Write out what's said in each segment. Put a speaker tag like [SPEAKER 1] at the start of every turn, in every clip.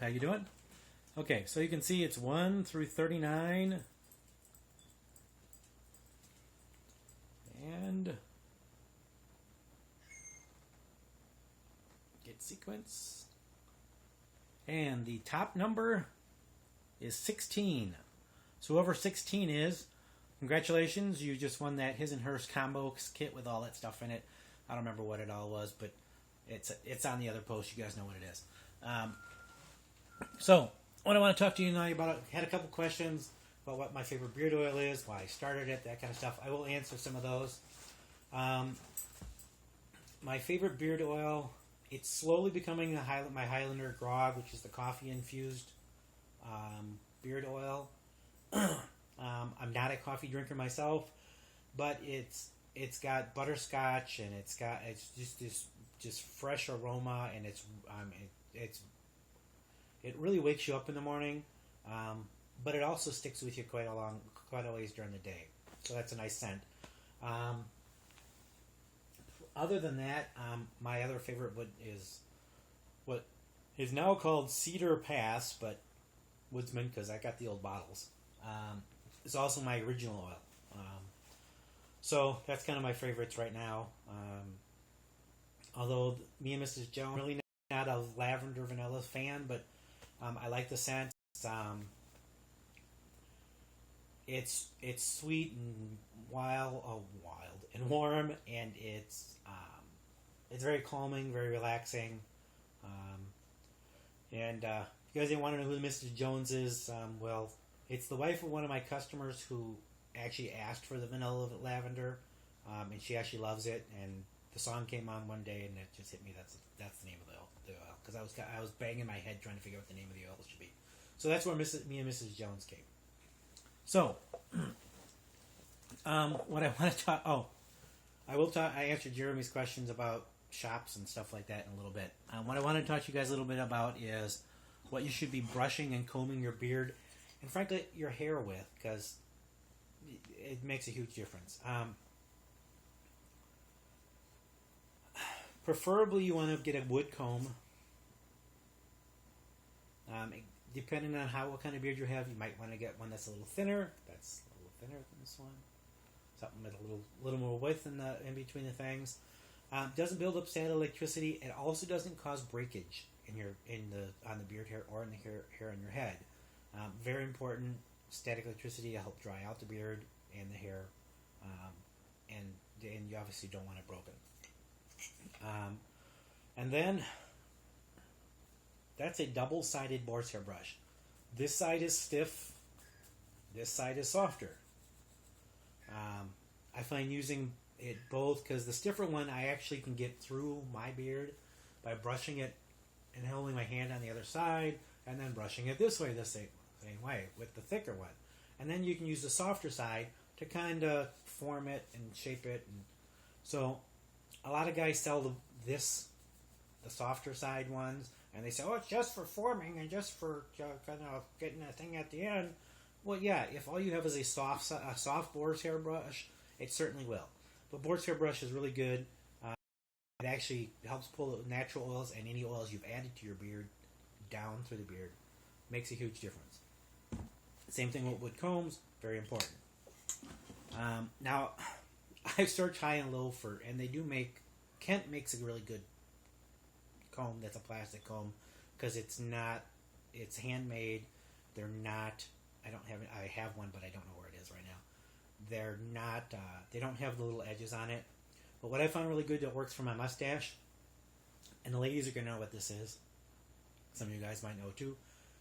[SPEAKER 1] How you doing? Okay, so you can see it's 1 through 39. And get sequence. And the top number is 16. So whoever 16 is, congratulations, you just won that His and Hers combo kit with all that stuff in it. I don't remember what it all was, but it's on the other post. You guys know what it is. So what I want to talk to you tonight about, I had a couple questions about what my favorite beard oil is, why I started it, that kind of stuff. I will answer some of those. My favorite beard oil, it's slowly becoming my Highlander Grog, which is the coffee-infused beard oil. I'm not a coffee drinker myself, but it's got butterscotch and it's just this just fresh aroma, and it really wakes you up in the morning, but it also sticks with you quite a ways during the day. So that's a nice scent. Other than that, my other favorite is what is now called Cedar Pass, but Woodsman, because I got the old bottles. It's also my original oil. So that's kind of my favorites right now. Although me and Mrs. Jones, really not a lavender vanilla fan, but I like the scent. It's sweet and wild and warm, and it's very calming, very relaxing. And if you guys didn't want to know who Mrs. Jones is, well, it's the wife of one of my customers who actually asked for the vanilla lavender, and she actually loves it. And the song came on one day, and it just hit me. That's the name of the oil, because I was banging my head trying to figure out what the name of the oil should be. So that's where me and Mrs. Jones came. So, what I want to talk. Oh, I will talk. I answered Jeremy's questions about shops and stuff like that in a little bit. What I want to talk to you guys a little bit about is what you should be brushing and combing your beard, and frankly, your hair with, because it makes a huge difference. Preferably, you want to get a wood comb. Depending on what kind of beard you have, you might want to get one that's a little thinner. That's a little thinner than this one. Something with a little more width in between the fangs. Doesn't build up static electricity. It also doesn't cause breakage on the beard hair or in the hair on your head. Very important. Static electricity to help dry out the beard and the hair, and you obviously don't want it broken. And then that's a double-sided horsehair brush. This side is stiff. This side is softer. I find using it both, because the stiffer one I actually can get through my beard by brushing it and holding my hand on the other side, and then brushing it this way the same way with the thicker one. And then you can use the softer side to kind of form it and shape it. And so a lot of guys sell the softer side ones, and they say, oh, it's just for forming and just for kind of getting a thing at the end. Well, yeah, if all you have is a soft boar's hair brush, it certainly will. But boar's hair brush is really good. It actually helps pull natural oils and any oils you've added to your beard down through the beard. Makes a huge difference. Same thing with wood combs, very important. Now, I've searched high and low and they do Kent makes a really good comb that's a plastic comb, because it's handmade. They're not, I have one, but I don't know where it is right now. They're not, they don't have the little edges on it. But what I found really good that works for my mustache, and the ladies are going to know what this is. Some of you guys might know too.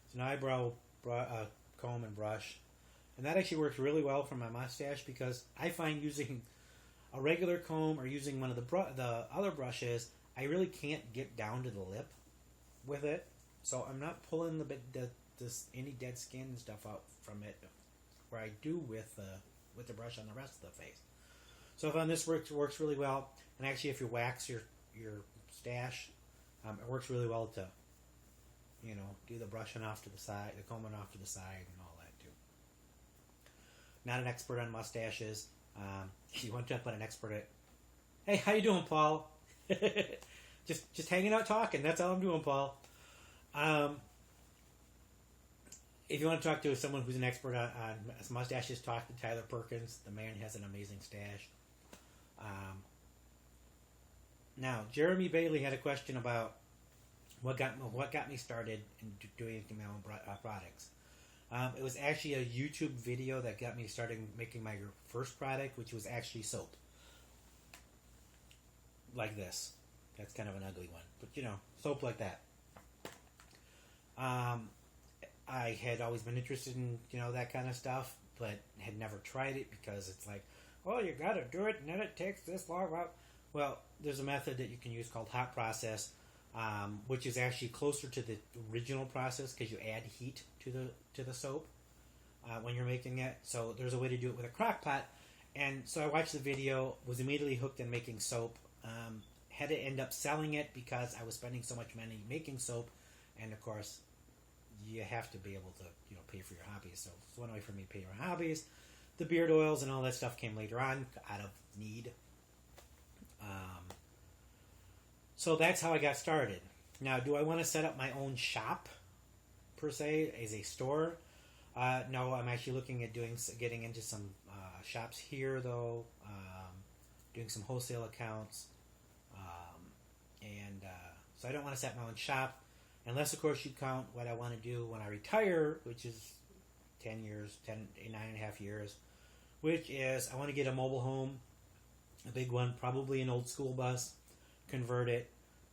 [SPEAKER 1] It's an eyebrow comb and brush. And that actually works really well for my mustache, because I find using a regular comb or using one of the other brushes, I really can't get down to the lip with it. So I'm not pulling any dead skin and stuff out from it, where I do with the brush on the rest of the face. So I found this works really well. And actually, if you wax your stash, it works really well to, do the brushing off to the side, the combing off to the side, and all that too. Not an expert on mustaches. You want to put an expert at, hey, how you doing, Paul? just hanging out talking. That's all I'm doing, Paul. if you want to talk to someone who's an expert on mustaches, talk to Tyler Perkins. The man has an amazing stash. Now, Jeremy Bailey had a question about what got me started in doing my own products. It was actually a YouTube video that got me started making my first product, which was actually soap. Like this. That's kind of an ugly one. But, soap like that. I had always been interested in, that kind of stuff, but had never tried it because it's like, oh, you gotta do it, and then it takes this long. Well, there's a method that you can use called hot process, which is actually closer to the original process because you add heat to the soap when you're making it. So there's a way to do it with a crock pot. And so I watched the video, was immediately hooked in making soap. Had to end up selling it because I was spending so much money making soap, and of course, you have to be able to pay for your hobbies. So it's one way for me to pay your hobbies. The beard oils and all that stuff came later on out of need. So that's how I got started. Now, do I want to set up my own shop per se as a store? No, I'm actually looking at getting into some shops here though, doing some wholesale accounts, and so I don't want to set my own shop unless, of course, you count what I want to do when I retire, which is 9.5 years, which is I want to get a mobile home, a big one, probably an old school bus, convert it,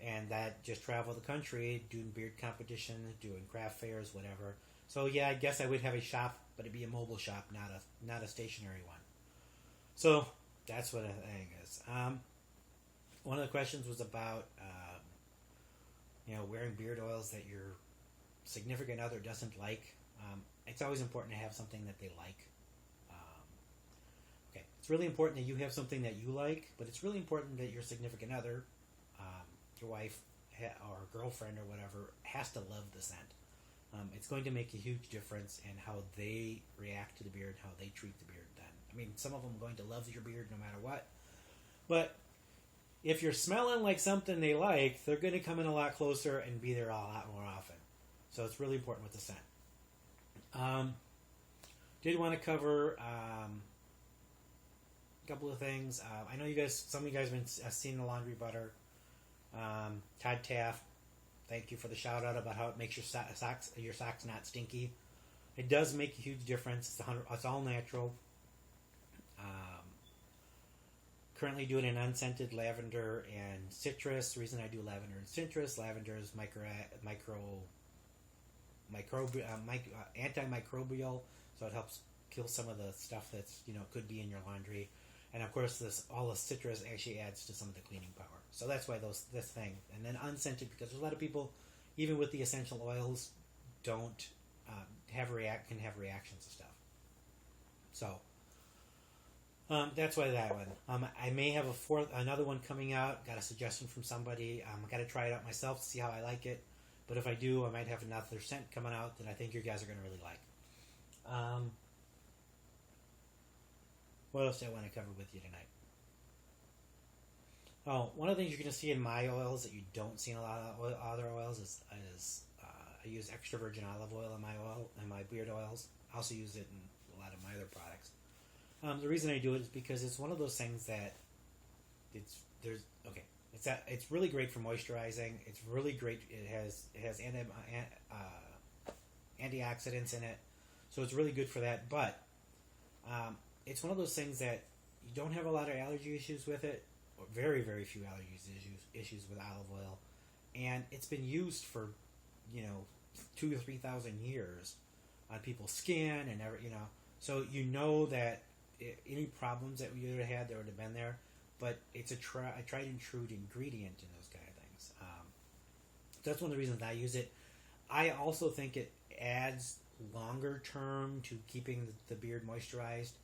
[SPEAKER 1] and that just travel the country, doing beard competitions, doing craft fairs, whatever. So yeah, I guess I would have a shop, but it'd be a mobile shop, not a stationary one. So that's what a thing is. One of the questions was about wearing beard oils that your significant other doesn't like. It's always important to have something that they like. Okay, it's really important that you have something that you like, but it's really important that your significant other, your wife or girlfriend or whatever, has to love the scent. It's going to make a huge difference in how they react to the beard, how they treat the beard then. I mean, some of them are going to love your beard no matter what, but if you're smelling like something they like, they're going to come in a lot closer and be there a lot more often. So it's really important with the scent. Did want to cover a couple of things. I know some of you guys have been seeing the laundry butter. Todd Taft, thank you for the shout out about how it makes your socks not stinky. It does make a huge difference. It's all natural. Currently doing an unscented lavender and citrus. The reason I do lavender and citrus, lavender is antimicrobial, so it helps kill some of the stuff that's could be in your laundry, and of course all the citrus actually adds to some of the cleaning power. So that's why this thing. And then unscented, because there's a lot of people, even with the essential oils, don't can have reactions to stuff. So. That's why that one. I may have another one coming out. Got a suggestion from somebody. I got to try it out myself to see how I like it. But if I do, I might have another scent coming out that I think you guys are going to really like. What else do I want to cover with you tonight? Oh, one of the things you're going to see in my oils that you don't see in a lot of other oils is I use extra virgin olive oil in my beard oils. I also use it in a lot of my other products. The reason I do it is because it's one of those things that it's really great for moisturizing. It's really great. It has antioxidants in it, so it's really good for that. But it's one of those things that you don't have a lot of allergy issues with it, or very, very few allergy issues with olive oil, and it's been used for 2,000 or 3,000 years on people's skin and so that. Any problems that we would have had, there would have been there, but it's a tried and true ingredient in those kind of things. That's one of the reasons I use it. I also think it adds longer term to keeping the beard moisturized.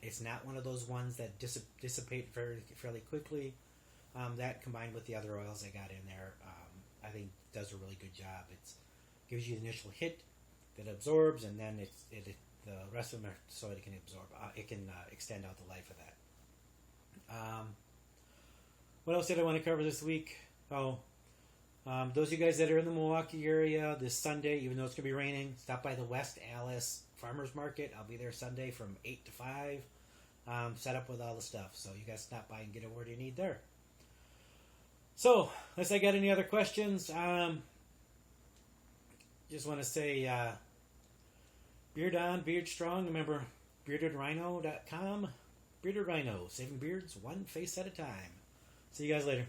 [SPEAKER 1] It's not one of those ones that dissipate fairly quickly. That combined with the other oils I got in there, I think does a really good job. It gives you the initial hit that absorbs, and then the rest of them so it can absorb. It can extend out the life of that. What else did I want to cover this week? Those of you guys that are in the Milwaukee area this Sunday, even though it's going to be raining, stop by the West Allis Farmers Market. I'll be there Sunday from 8 to 5. Set up with all the stuff. So you guys stop by and get what you need there. So, unless I got any other questions, just want to say beard on, beard strong. Remember, beardedrhino.com. Bearded Rhino, saving beards one face at a time. See you guys later.